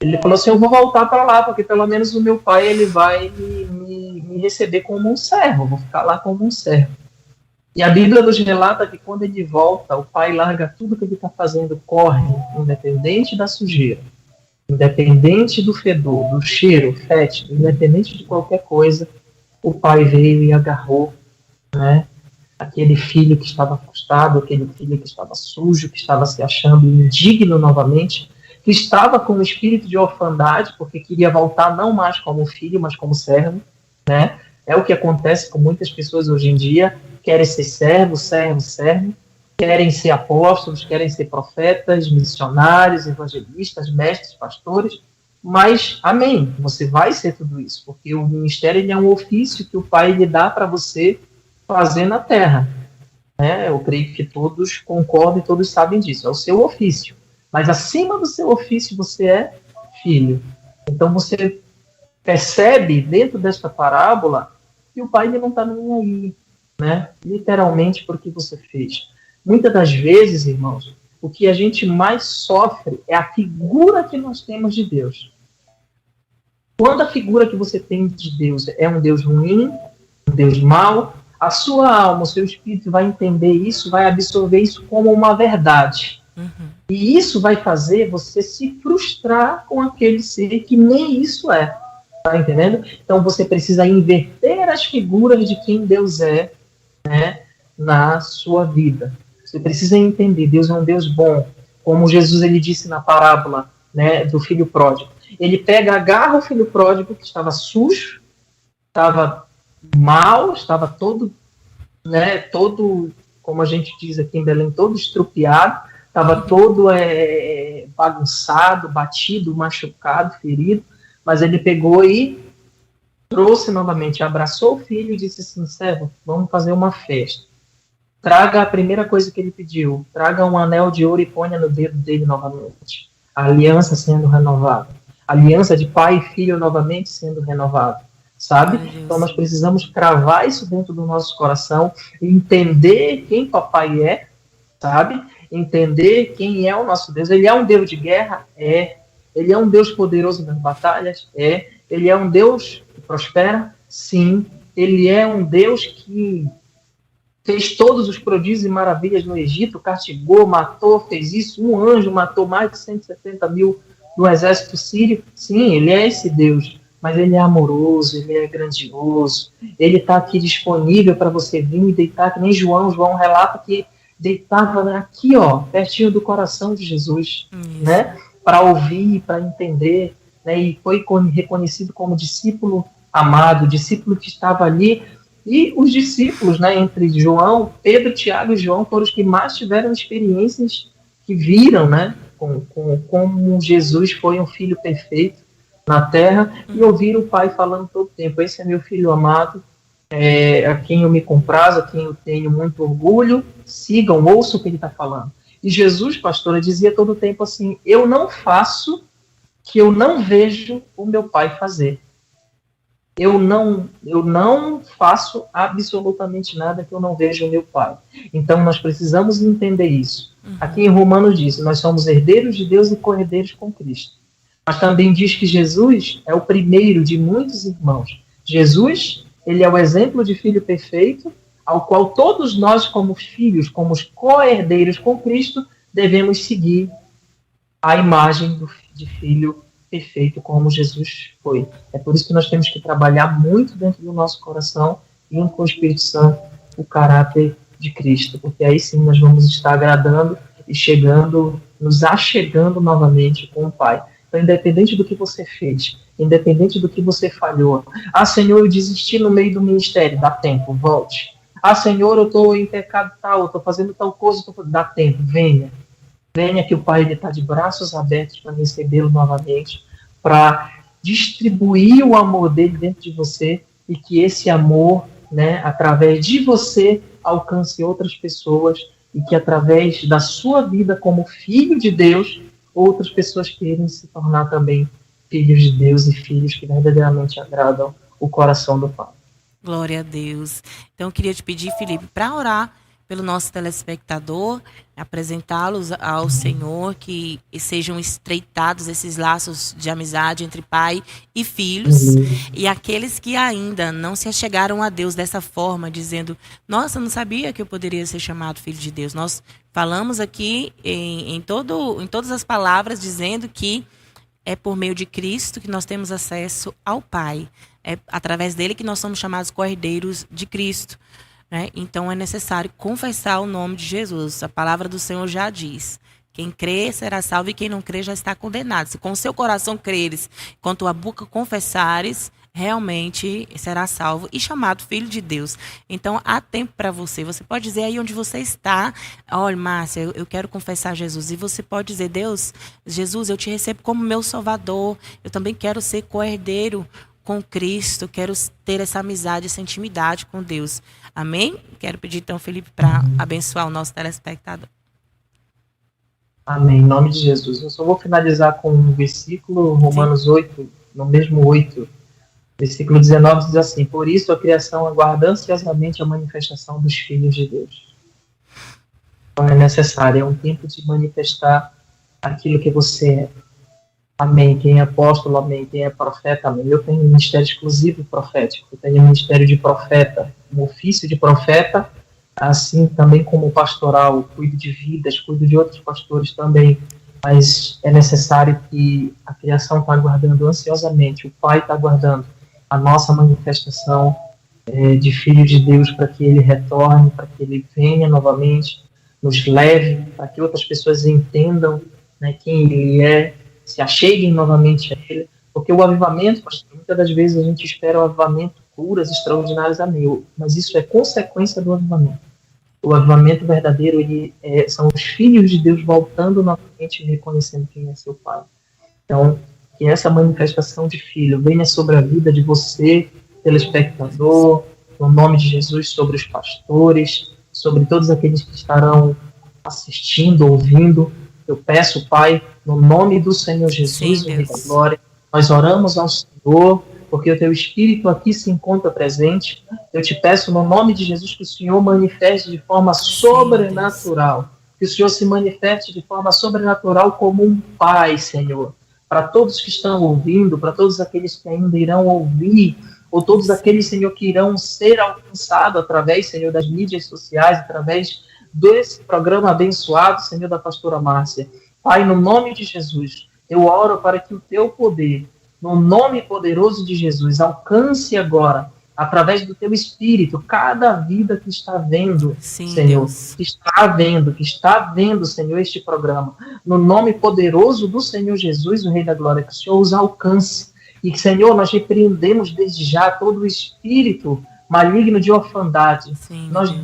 [SPEAKER 3] Ele falou assim, eu vou voltar para lá, porque pelo menos o meu pai ele vai me receber como um servo, vou ficar lá como um servo. E a Bíblia nos relata que quando ele volta, o pai larga tudo que ele está fazendo, corre, independente da sujeira, independente do fedor, do cheiro, fétido, independente de qualquer coisa, o pai veio e agarrou, né, aquele filho que estava afastado, aquele filho que estava sujo, que estava se achando indigno novamente, que estava com um espírito de orfandade, porque queria voltar não mais como filho, mas como servo, né? É o que acontece com muitas pessoas hoje em dia, querem ser servos, querem ser apóstolos, querem ser profetas, missionários, evangelistas, mestres, pastores, mas, amém, você vai ser tudo isso, porque o ministério ele é um ofício que o Pai lhe dá para você fazer na terra, né? Eu creio que todos concordam e todos sabem disso, é o seu ofício, mas acima do seu ofício você é filho. Então você percebe dentro desta parábola que o Pai ele não está nem aí, né? Literalmente por que você fez. Muitas das vezes, irmãos, o que a gente mais sofre é a figura que nós temos de Deus. Quando a figura que você tem de Deus é um Deus ruim, um Deus mau, a sua alma, o seu espírito vai entender isso, vai absorver isso como uma verdade. E isso vai fazer você se frustrar com aquele ser que nem isso é. Tá entendendo? Então você precisa inverter as figuras de quem Deus é, né, na sua vida. Você precisa entender, Deus é um Deus bom. Como Jesus ele disse na parábola, né, do filho pródigo. Ele agarra o filho pródigo que estava sujo, estava mal, estava todo, né, todo, como a gente diz aqui em Belém, todo estrupiado, estava todo bagunçado, batido, machucado, ferido, mas ele pegou e trouxe novamente, abraçou o filho e disse assim, servo, vamos fazer uma festa. Traga a primeira coisa que ele pediu, traga um anel de ouro e ponha no dedo dele novamente. A aliança sendo renovada. A aliança de pai e filho novamente sendo renovada. Sabe? Então nós precisamos cravar isso dentro do nosso coração, entender quem papai é, sabe? Entender quem é o nosso Deus. Ele é um Deus de guerra? É. Ele é um Deus poderoso nas batalhas? É. Ele é um Deus que prospera? Sim. Ele é um Deus que fez todos os prodígios e maravilhas no Egito, castigou, matou, fez isso. Um anjo matou mais de 170 mil do exército sírio. Sim, ele é esse Deus. Mas ele é amoroso, ele é grandioso. Ele está aqui disponível para você vir e deitar, que nem João. João relata que deitava aqui, ó, pertinho do coração de Jesus, né? Para ouvir, para entender, né? E foi reconhecido como discípulo amado, discípulo que estava ali. E os discípulos, né, entre João, Pedro, Tiago e João, foram os que mais tiveram experiências que viram, né, como Jesus foi um filho perfeito na terra, e ouviram o Pai falando todo o tempo, esse é meu filho amado, a quem eu me comprazo, a quem eu tenho muito orgulho, sigam, ouçam o que ele está falando. E Jesus, pastora, dizia todo o tempo assim, eu não faço que eu não vejo o meu Pai fazer. Eu não faço absolutamente nada que eu não veja o meu Pai. Então nós precisamos entender isso. Aqui em Romanos diz, nós somos herdeiros de Deus e co-herdeiros com Cristo. Mas também diz que Jesus é o primeiro de muitos irmãos. Jesus, ele é o exemplo de filho perfeito, ao qual todos nós, como filhos, como co-herdeiros com Cristo, devemos seguir a imagem de filho perfeito como Jesus foi. É por isso que nós temos que trabalhar muito dentro do nosso coração, junto com o Espírito Santo, o caráter de Cristo, porque aí sim nós vamos estar agradando e chegando, nos achegando novamente com o Pai. Então, independente do que você fez, independente do que você falhou, Senhor, eu desisti no meio do ministério, dá tempo, volte. Senhor, eu estou em pecado tal, eu estou fazendo tal coisa, dá tempo, venha. Venha que o Pai está de braços abertos para recebê-lo novamente, para distribuir o amor dele dentro de você e que esse amor, né, através de você, alcance outras pessoas e que através da sua vida como filho de Deus, outras pessoas queiram se tornar também filhos de Deus e filhos que verdadeiramente agradam o coração do Pai.
[SPEAKER 2] Glória a Deus. Então, eu queria te pedir, Felipe, para orar pelo nosso telespectador, apresentá-los ao Senhor, que sejam estreitados esses laços de amizade entre pai e filhos, e aqueles que ainda não se achegaram a Deus dessa forma, dizendo, nossa, não sabia que eu poderia ser chamado filho de Deus. Nós falamos aqui em todas as palavras, dizendo que é por meio de Cristo que nós temos acesso ao Pai. É através dele que nós somos chamados cordeiros de Cristo. Né? Então é necessário confessar o nome de Jesus. A palavra do Senhor já diz: quem crê será salvo e quem não crê já está condenado. Se com o seu coração creres, com tua boca confessares, realmente será salvo e chamado filho de Deus. Então há tempo para você. Você pode dizer aí onde você está: olha, Márcia, eu quero confessar Jesus. E você pode dizer: Deus, Jesus, eu te recebo como meu Salvador. Eu também quero ser co-herdeiro com Cristo, quero ter essa amizade, essa intimidade com Deus. Amém? Quero pedir então, Felipe, para abençoar o nosso telespectador.
[SPEAKER 3] Amém. Em nome de Jesus. Eu só vou finalizar com um versículo, Romanos 8, no mesmo 8, versículo 19, diz assim: por isso a criação aguarda ansiosamente a manifestação dos filhos de Deus. Então é necessário, é um tempo de manifestar aquilo que você é. Amém. Quem é apóstolo, amém. Quem é profeta, amém. Eu tenho um ministério exclusivo profético. Eu tenho um ministério de profeta, um ofício de profeta, assim também como pastoral. Cuido de vidas, cuido de outros pastores também. Mas é necessário que a criação está aguardando ansiosamente, o Pai está aguardando a nossa manifestação de Filho de Deus, para que Ele retorne, para que Ele venha novamente, nos leve, para que outras pessoas entendam, né, quem Ele é, se acheguem novamente a Ele, porque o avivamento, pastor, muitas das vezes a gente espera o avivamento, curas extraordinárias, amém, mas isso é consequência do avivamento. O avivamento verdadeiro, são os filhos de Deus voltando novamente e reconhecendo quem é seu Pai. Então, que essa manifestação de filho venha sobre a vida de você, telespectador, no nome de Jesus, sobre os pastores, sobre todos aqueles que estarão assistindo, ouvindo. Eu peço, Pai, no nome do Senhor Jesus, o Rei da Glória, nós oramos ao Senhor, porque o Teu Espírito aqui se encontra presente. Eu te peço, no nome de Jesus, que o Senhor manifeste de forma sobrenatural, que o Senhor se manifeste de forma sobrenatural como um Pai, Senhor, para todos que estão ouvindo, para todos aqueles que ainda irão ouvir, ou todos aqueles, Senhor, que irão ser alcançados através, Senhor, das mídias sociais, através desse programa abençoado, Senhor, da pastora Márcia. Pai, no nome de Jesus, eu oro para que o Teu poder, no nome poderoso de Jesus, alcance agora, através do Teu Espírito, cada vida que está vendo, Senhor, Deus. que está vendo, Senhor, este programa. No nome poderoso do Senhor Jesus, o Rei da Glória, que o Senhor os alcance. E, Senhor, nós repreendemos desde já todo o espírito maligno de orfandade. Nós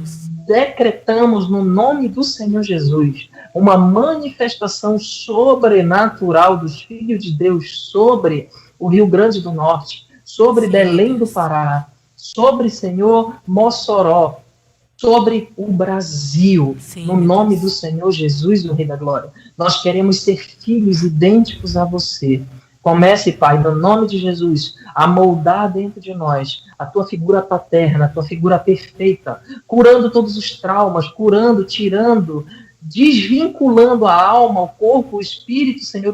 [SPEAKER 3] decretamos no nome do Senhor Jesus uma manifestação sobrenatural dos filhos de Deus sobre o Rio Grande do Norte, sobre Belém do Pará, sobre, Senhor, Mossoró, sobre o Brasil, no nome do Senhor Jesus, o Rei da Glória. Nós queremos ser filhos idênticos a você. Comece, Pai, no nome de Jesus, a moldar dentro de nós a Tua figura paterna, a Tua figura perfeita, curando todos os traumas, curando, tirando, desvinculando a alma, o corpo, o espírito, Senhor,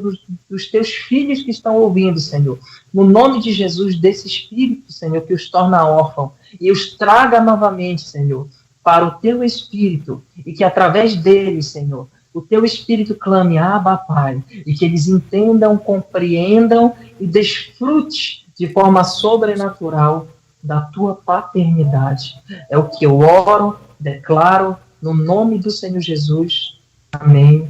[SPEAKER 3] dos Teus filhos que estão ouvindo, Senhor. No nome de Jesus, desse espírito, Senhor, que os torna órfãos e os traga novamente, Senhor, para o Teu Espírito e que através deles, Senhor, o Teu Espírito clame, Abba, Pai, e que eles entendam, compreendam e desfrute de forma sobrenatural da Tua paternidade. É o que eu oro, declaro, no nome do Senhor Jesus. Amém.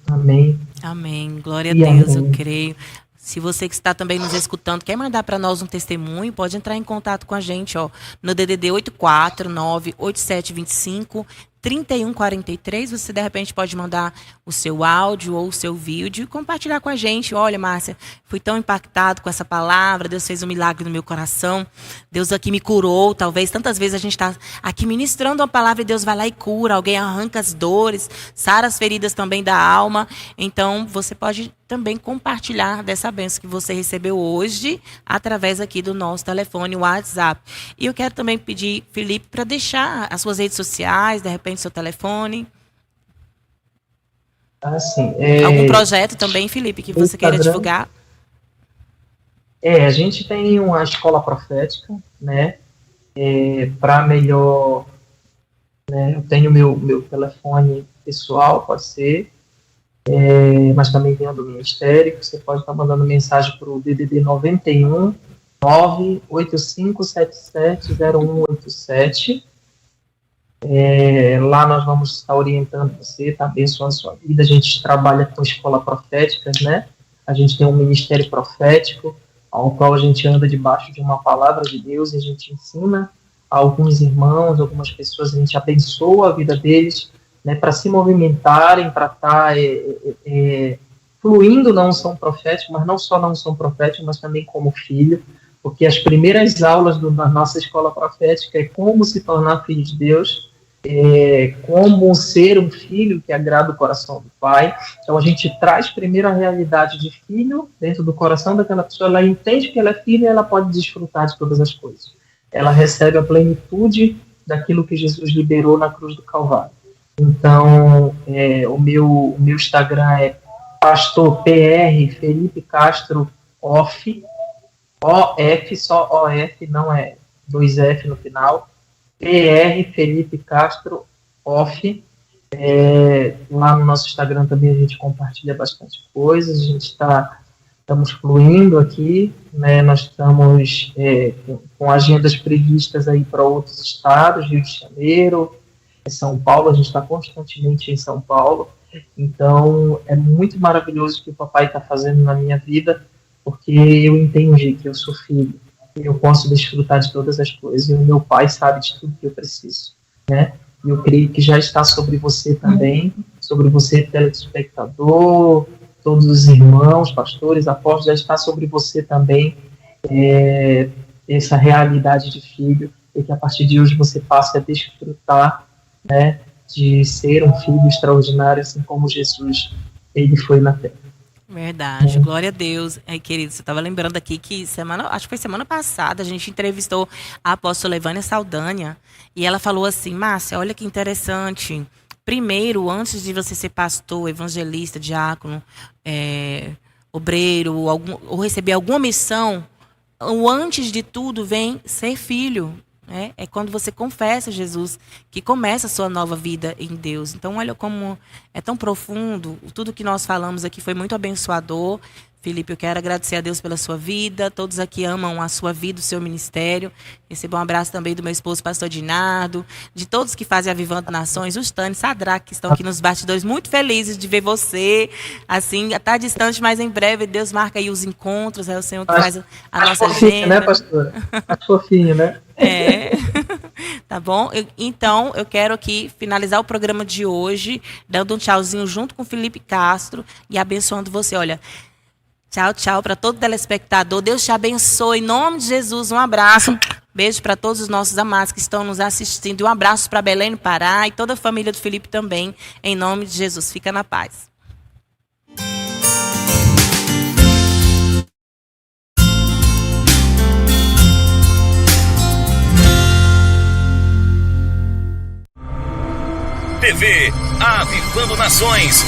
[SPEAKER 3] Amém.
[SPEAKER 2] Amém. Glória a
[SPEAKER 3] E
[SPEAKER 2] Deus, eu
[SPEAKER 3] amém.
[SPEAKER 2] creio. Se você que está também nos escutando quer mandar para nós um testemunho, pode entrar em contato com a gente, ó, no DDD 849-8725-3143. Você, de repente, pode mandar o seu áudio ou o seu vídeo e compartilhar com a gente. Olha, Márcia, fui tão impactado com essa palavra, Deus fez um milagre no meu coração, Deus aqui me curou. Talvez tantas vezes a gente está aqui ministrando uma palavra e Deus vai lá e cura, alguém arranca as dores, sara as feridas também da alma. Então, você pode também compartilhar dessa bênção que você recebeu hoje através aqui do nosso telefone WhatsApp. E eu quero também pedir, Felipe, para deixar as suas redes sociais, de repente seu telefone.
[SPEAKER 3] Assim,
[SPEAKER 2] Algum projeto também, Felipe, que você queira divulgar?
[SPEAKER 3] A gente tem uma escola profética, né? Para melhor, né? Eu tenho meu telefone pessoal, pode ser, mas também tem o do ministério. Você pode estar mandando mensagem para o DDD 91 985770187. Lá nós vamos estar orientando você, está abençoando a sua vida. A gente trabalha com escola proféticas, né? A gente tem um ministério profético, ao qual a gente anda debaixo de uma palavra de Deus e a gente ensina a alguns irmãos, algumas pessoas, a gente abençoa a vida deles, né, para se movimentarem, para estar fluindo na unção profética, mas não só na unção profética, mas também como filho, porque as primeiras aulas da nossa escola profética é como se tornar filho de Deus, como ser um filho que agrada o coração do Pai. Então a gente traz primeiro a realidade de filho dentro do coração daquela pessoa, ela entende que ela é filha e ela pode desfrutar de todas as coisas. Ela recebe a plenitude daquilo que Jesus liberou na cruz do Calvário. Então, o meu Instagram é Pastor PR Felipe Castro Off, OF, só OF, não é 2F no final, PR Felipe Castro Off. Lá no nosso Instagram também a gente compartilha bastante coisas, a gente estamos fluindo aqui, né? Nós estamos com agendas previstas aí para outros estados, Rio de Janeiro, São Paulo, a gente está constantemente em São Paulo. Então é muito maravilhoso o que o papai está fazendo na minha vida, porque eu entendi que eu sou filho, e eu posso desfrutar de todas as coisas, e o meu pai sabe de tudo que eu preciso, né? E eu creio que já está sobre você também, sobre você, telespectador, todos os irmãos, pastores, apóstolos, já está sobre você também essa realidade de filho, e que a partir de hoje você passe a desfrutar, né, de ser um filho extraordinário, assim como Jesus, ele foi na terra.
[SPEAKER 2] Verdade, glória a Deus. Querido, você estava lembrando aqui que acho que foi semana passada, a gente entrevistou a apóstola Evânia Saldanha, e ela falou assim: Márcia, olha que interessante, primeiro, antes de você ser pastor, evangelista, diácono, obreiro, ou receber alguma missão, o antes de tudo vem ser filho. É quando você confessa Jesus que começa a sua nova vida em Deus. Então, olha como é tão profundo. Tudo que nós falamos aqui foi muito abençoador. Felipe, eu quero agradecer a Deus pela sua vida. Todos aqui amam a sua vida, o seu ministério. Recebo um abraço também do meu esposo, pastor Dinardo, de todos que fazem Avivando Nações, os Tânia, Sadraque, que estão aqui nos bastidores, muito felizes de ver você. Assim, está distante, mas em breve Deus marca aí os encontros, é o Senhor que faz a nossa agenda.
[SPEAKER 3] Né, pastora? Acho fofinho, né?
[SPEAKER 2] Tá bom? Então, eu quero aqui finalizar o programa de hoje, dando um tchauzinho junto com o Felipe Castro e abençoando você. Olha, tchau, tchau para todo telespectador. Deus te abençoe. Em nome de Jesus, um abraço. Beijo para todos os nossos amados que estão nos assistindo. Um abraço para Belém, no Pará, e toda a família do Felipe também. Em nome de Jesus. Fica na paz.
[SPEAKER 1] TV Avivando Nações.